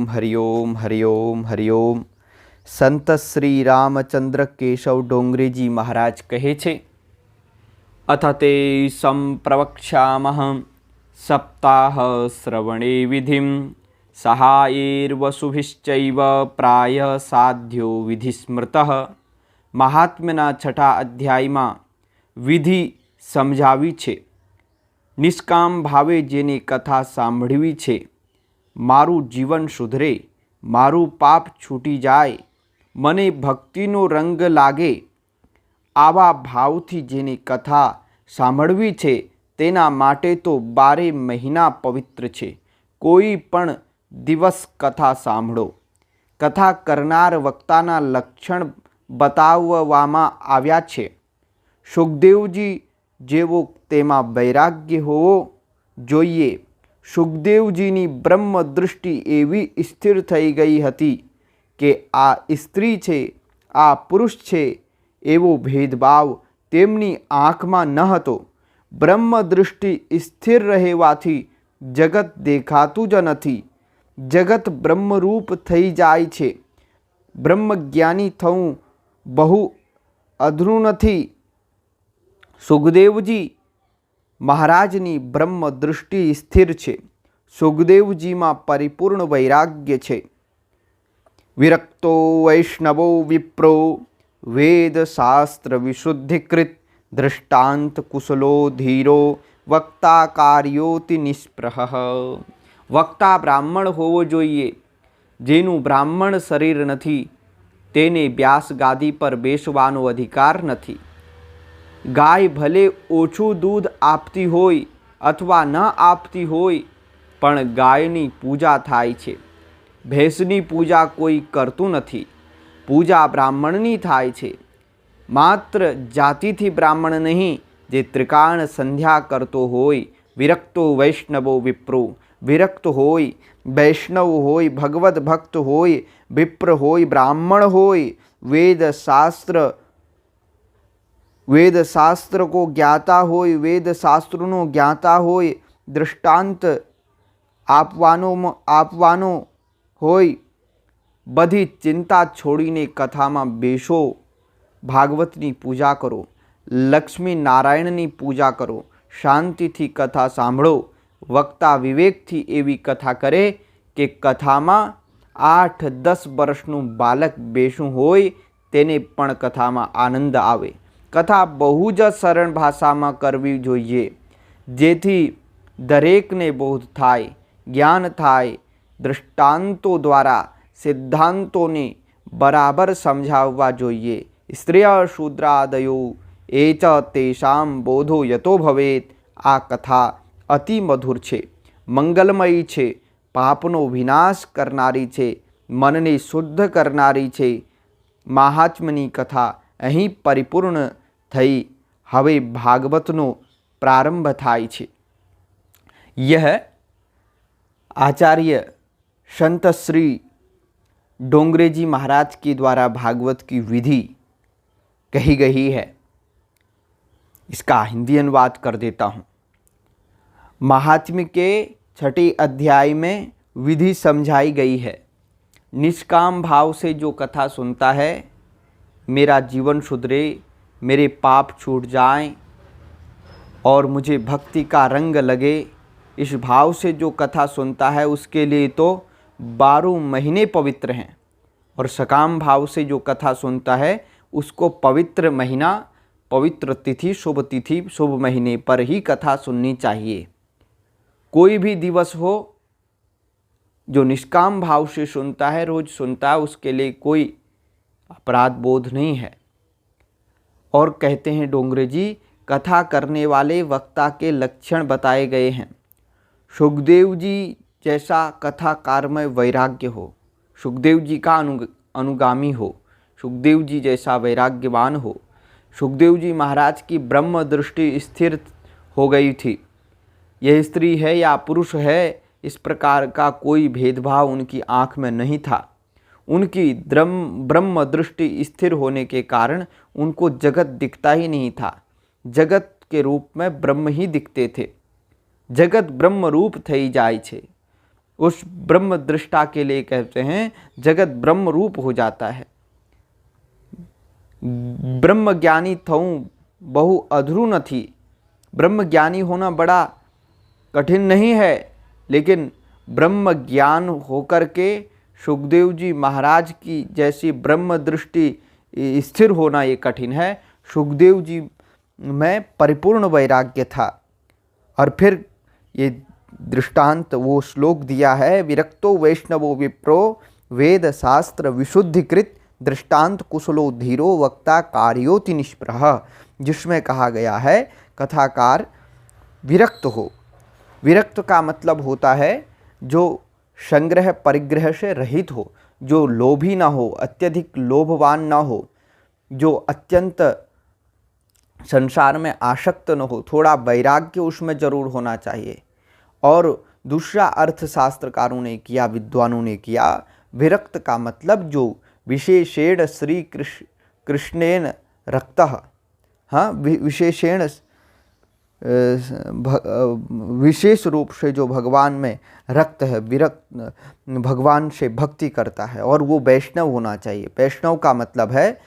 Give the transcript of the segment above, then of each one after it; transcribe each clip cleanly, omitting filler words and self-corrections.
हरिओम हरिओम हरिओम। संत श्री रामचंद्र केशव डोंगरेजी महाराज कहे छे, अथ ते संप्रवक्ष्यामः सप्ताह श्रवणे विधिं सहायैर्वसुभिश्चैव प्राय साध्यो विधिस्मृतः। महात्म्यना छठा अध्यायમાં વિધિ સમજાવી છે। નિષ્કામ ભાવે જેને કથા સાંભળવી છે, મારું જીવન સુધરે, મારું પાપ છૂટી જાય, મને ભક્તિનો રંગ લાગે, આવા ભાવથી જેને કથા સાંભળવી છે તેના માટે તો 12 મહિના પવિત્ર છે। કોઈ પણ દિવસ કથા સાંભળો। કથા કરનાર વક્તાના લક્ષણ બતાવવામાં આવ્યા છે। સુખદેવજી જેવો તેમાં વૈરાગ્ય હોવો જોઈએ। સુખદેવજીની બ્રહ્મ દૃષ્ટિ એવી સ્થિર થઈ ગઈ હતી કે આ સ્ત્રી છે, આ પુરુષ છે એવો ભેદભાવ તેમની આંખમાં ન હતો। બ્રહ્મ દૃષ્ટિ સ્થિર રહેવાથી જગત દેખાતું જ નથી। જગત બ્રહ્મરૂપ થઈ જાય છે। બ્રહ્મજ્ઞાની થવું બહુ અઘરું નથી। સુખદેવજી મહારાજની બ્રહ્મ દૃષ્ટિ સ્થિર છે। સુખદેવજીમાં પરિપૂર્ણ વૈરાગ્ય છે। વિરક્તો વૈષ્ણવો વિપ્રો વેદશાસ્ત્ર વિશુદ્ધિકૃત દૃષ્ટાંત કુશલો ધીરો વક્તા કાર્યોતિ નિષ્પ્રહ। વક્તા બ્રાહ્મણ હોવો જોઈએ। જેનું બ્રાહ્મણ શરીર નથી તેને વ્યાસ ગાદી પર બેસવાનો અધિકાર નથી। ગાય ભલે ઓછું દૂધ આપતી હોય અથવા ન આપતી હોય પણ ગાયની પૂજા થાય છે। ભેંસની પૂજા કોઈ કરતું નથી। પૂજા બ્રાહ્મણની થાય છે। માત્ર જાતિથી બ્રાહ્મણ નહીં, જે ત્રિકાળ સંધ્યા કરતો હોય। વિરક્તો વૈષ્ણવો વિપ્રો, વિરક્ત હોય, વૈષ્ણવ હોય, ભગવદ ભક્ત હોય, વિપ્ર હોય, બ્રાહ્મણ હોય, वेद शास्त्र को ज्ञाता होय, वेद शास्त्रों ज्ञाता होय, दृष्टांत आपवानो होय। बधी चिंता छोड़ीने कथा में बेसो। भागवतनी पूजा करो, लक्ष्मी नारायणनी पूजा करो, शांति थी कथा सांभळो। वक्ता विवेक थी एवी कथा करे कि कथा में 8-10 वर्षनु बालक बेसू होय तेने पण कथा में आनंद आवे। कथा बहु ज सरल भाषा में करवी जोईए, जेथी दरेकने बोध थाय, ज्ञान थाय। दृष्टांतों द्वारा सिद्धांतों ने बराबर समझाववा जोईए। स्त्रिय शूद्रादयो एच तेषां बोधो यतो भवेत्। आ कथा अति मधुर छे, मंगलमयी छे, पापनो विनाश करनारी छे, मनने शुद्ध करनारी छे। महात्म्यनी कथा अहीं परिपूर्ण थई। हवे भागवतनो प्रारंभ थाय छे। यह आचार्य संत श्री डोंगरेजी महाराज के द्वारा भागवत की विधि कही गई है। इसका हिंदी अनुवाद कर देता हूँ। महात्म्य के 6ठे अध्याय में विधि समझाई गई है। निष्काम भाव से जो कथा सुनता है, मेरा जीवन सुधरे, मेरे पाप छूट जाएं और मुझे भक्ति का रंग लगे, इस भाव से जो कथा सुनता है उसके लिए तो 12 महीने पवित्र हैं। और सकाम भाव से जो कथा सुनता है उसको पवित्र महीना, पवित्र तिथि, शुभ महीने पर ही कथा सुननी चाहिए। कोई भी दिवस हो, जो निष्काम भाव से सुनता है, रोज सुनता है, उसके लिए कोई अपराध बोध नहीं है। और कहते हैं डोंगरे जी, कथा करने वाले वक्ता के लक्षण बताए गए हैं। सुखदेव जी जैसा कथाकार में वैराग्य हो, सुखदेव जी का अनुगामी हो, सुखदेव जी जैसा वैराग्यवान हो। सुखदेव जी महाराज की ब्रह्म दृष्टि स्थिर हो गई थी। यह स्त्री है या पुरुष है, इस प्रकार का कोई भेदभाव उनकी आँख में नहीं था। उनकी ब्रह्म दृष्टि स्थिर होने के कारण उनको जगत दिखता ही नहीं था। जगत के रूप में ब्रह्म ही दिखते थे। जगत ब्रह्म रूप थई जाय छे। उस ब्रह्म दृष्टा के लिए कहते हैं जगत ब्रह्म रूप हो जाता है। ब्रह्म ज्ञानी थऊं बहु अधरू न थी। ब्रह्म ज्ञानी होना बड़ा कठिन नहीं है, लेकिन ब्रह्म ज्ञान होकर के सुखदेव जी महाराज की जैसी ब्रह्म दृष्टि स्थिर होना ये कठिन है। सुखदेव जी में परिपूर्ण वैराग्य था। और फिर ये दृष्टांत वो श्लोक दिया है, विरक्तो वैष्णवो विप्रो वेद शास्त्र विशुद्धिकृत दृष्टांत कुशलो धीरो वक्ता कार्योति निष्प्रह, जिसमें कहा गया है कथाकार विरक्त हो। विरक्त का मतलब होता है जो संग्रह परिग्रह से रहित हो, जो लोभी ना हो, अत्यधिक लोभवान ना हो, जो अत्यंत संसार में आसक्त न हो। थोड़ा वैराग्य उसमें जरूर होना चाहिए। और दूसरा अर्थ शास्त्रकारों ने किया, विद्वानों ने किया, विरक्त का मतलब जो विशेषेण श्री कृष्णेन रक्तः, हाँ, विशेषेण विशेष रूप से जो भगवान में रक्त है, विरक्त भगवान से भक्ति करता है, और वो वैष्णव होना चाहिए। वैष्णव का मतलब है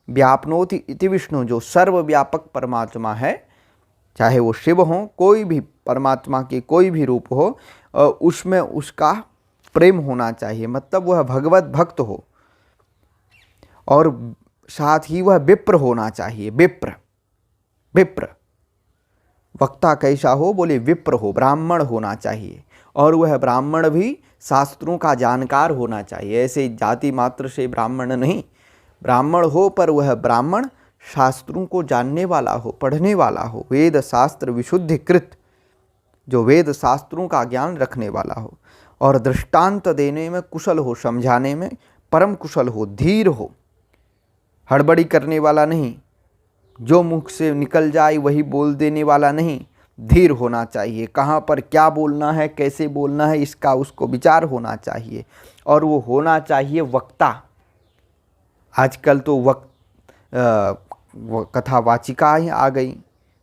व्यापनोति इति विष्णु, जो सर्वव्यापक परमात्मा है, चाहे वो शिव हो, कोई भी परमात्मा के कोई भी रूप हो, उसमें उसका प्रेम होना चाहिए, मतलब वह भगवत भक्त हो। और साथ ही वह विप्र होना चाहिए। विप्र वक्ता कैसा हो, बोले विप्र हो, ब्राह्मण होना चाहिए। और वह ब्राह्मण भी शास्त्रों का जानकार होना चाहिए, ऐसे जाति मात्र से ब्राह्मण नहीं। ब्राह्मण हो पर वह ब्राह्मण शास्त्रों को जानने वाला हो, पढ़ने वाला हो, वेद शास्त्र विशुद्धिकृत, जो वेद शास्त्रों का ज्ञान रखने वाला हो, और दृष्टांत देने में कुशल हो, समझाने में परम कुशल हो, धीर हो, हड़बड़ी करने वाला नहीं, जो मुख से निकल जाए वही बोल देने वाला नहीं, धीर होना चाहिए। कहाँ पर क्या बोलना है, कैसे बोलना है, इसका उसको विचार होना चाहिए। और वो होना चाहिए वक्ता। आजकल तो कथावाचिकाएँ आ गई,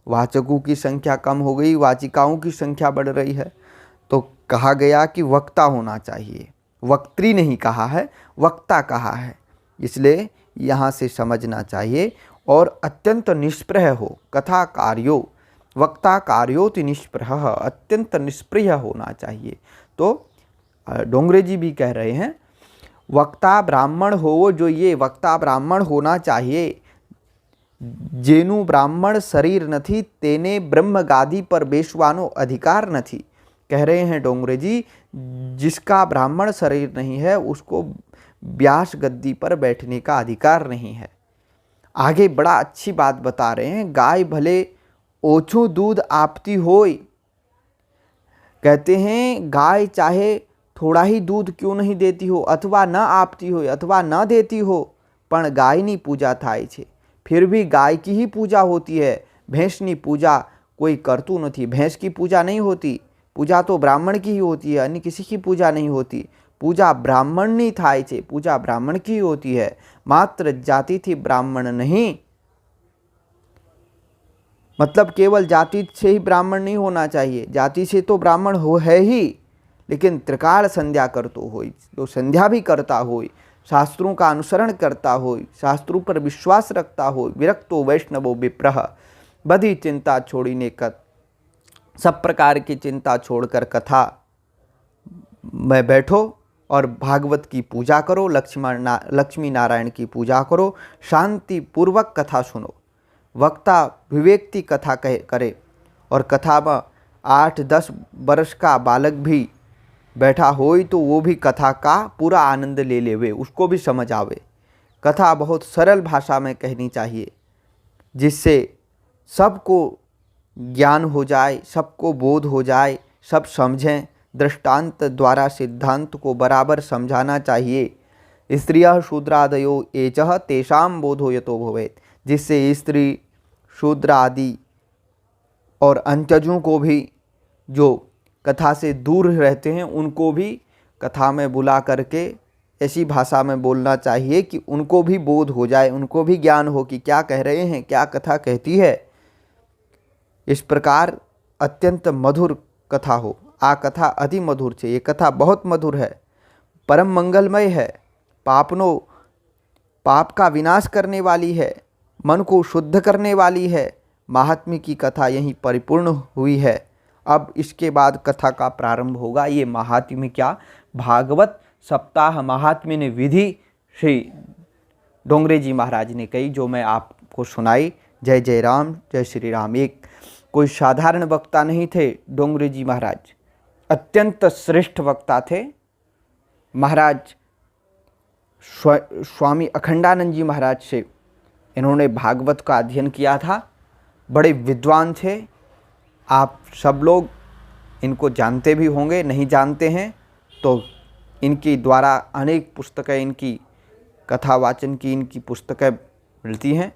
वाचकों की संख्या कम हो गई, वाचिकाओं की संख्या बढ़ रही है। तो कहा गया कि वक्ता होना चाहिए, वक्त्री नहीं कहा है, वक्ता कहा है। इसलिए यहाँ से समझना चाहिए। और अत्यंत निष्प्रह हो, कथा कार्यो वक्ता कार्योति निष्प्रह, अत्यंत निष्प्रिय होना चाहिए। तो डोंगरे जी भी कह रहे हैं वक्ता ब्राह्मण हो, जो ये वक्ता ब्राह्मण होना चाहिए। जेनु ब्राह्मण शरीर नथी, तेने ब्रह्म गादी पर बेशवानो अधिकार नथी। कह रहे हैं डोंगरे जी, जिसका ब्राह्मण शरीर नहीं है उसको व्यास गद्दी पर बैठने का अधिकार नहीं है। आगे बड़ा अच्छी बात बता रहे हैं, गाय भले ओछू दूध आपती होय। कहते हैं गाय चाहे थोड़ा ही दूध क्यों नहीं देती हो, अथवा न आपती हो, अथवा न देती हो, पण गायनी पूजा थाय छे। फिर भी गाय की ही पूजा होती है, भैंसनी पूजा कोई करतू नहीं। भैंस की पूजा नहीं होती, पूजा तो ब्राह्मण की ही होती है, अन्य किसी की पूजा नहीं होती। पूजा ब्राह्मणनी थाय छे, पूजा ब्राह्मण की होती है। मात्र जाति थी ब्राह्मण नहीं, मतलब केवल जाति से ही ब्राह्मण नहीं होना चाहिए। जाति से तो ब्राह्मण हो है ही, लेकिन त्रिकाल संध्या करतो होय, जो संध्या भी करता होय, शास्त्रों का अनुसरण करता होय, शास्त्रों पर विश्वास रखता होय, विरक्तो वैष्णवो विप्रह, बधी चिंता छोड़ीने कत, सब प्रकार की चिंता छोड़कर कथा में बैठो और भागवत की पूजा करो, लक्ष्मी नारायण की पूजा करो, शांति पूर्वक कथा सुनो। वक्ता विवेकती कथा करे, और कथा में 8-10 वर्ष का बालक भी बैठा होई तो वो भी कथा का पूरा आनंद ले लेवे, उसको भी समझ आवे। कथा बहुत सरल भाषा में कहनी चाहिए, जिससे सबको ज्ञान हो जाए, सबको बोध हो जाए, सब समझें। दृष्टांत द्वारा सिद्धांत को बराबर समझाना चाहिए। स्त्रियः शूद्रादयो एचः तेषां बोधो यतो भवेत्, जिससे स्त्री शूद्र आदि और अंत्यजों को भी, जो कथा से दूर रहते हैं, उनको भी कथा में बुला करके ऐसी भाषा में बोलना चाहिए कि उनको भी बोध हो जाए, उनको भी ज्ञान हो कि क्या कह रहे हैं, क्या कथा कहती है। इस प्रकार अत्यंत मधुर कथा हो। आ कथा अति मधुर छे। ये कथा बहुत मधुर है, परम मंगलमय है, पाप का विनाश करने वाली है, मन को शुद्ध करने वाली है। महात्म्य की कथा यहीं परिपूर्ण हुई है। अब इसके बाद कथा का प्रारंभ होगा। ये महात्म्य क्या, भागवत सप्ताह महात्म्य ने विधि श्री डोंगरे जी महाराज ने कही, जो मैं आपको सुनाई। जय जय राम, जय श्री राम। एक कोई साधारण वक्ता नहीं थे डोंगरे जी महाराज, अत्यंत श्रेष्ठ वक्ता थे। महाराज स्वामी अखंडानंद जी महाराज से इन्होंने भागवत का अध्ययन किया था। बड़े विद्वान थे। आप सब लोग इनको जानते भी होंगे, नहीं जानते हैं तो इनके द्वारा अनेक पुस्तकें, इनकी कथा वाचन की इनकी पुस्तकें मिलती हैं,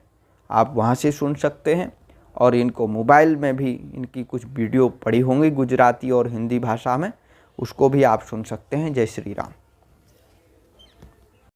आप वहाँ से सुन सकते हैं। और इनको मोबाइल में भी इनकी कुछ वीडियो पड़ी होंगी गुजराती और हिंदी भाषा में, उसको भी आप सुन सकते हैं। जय श्री राम।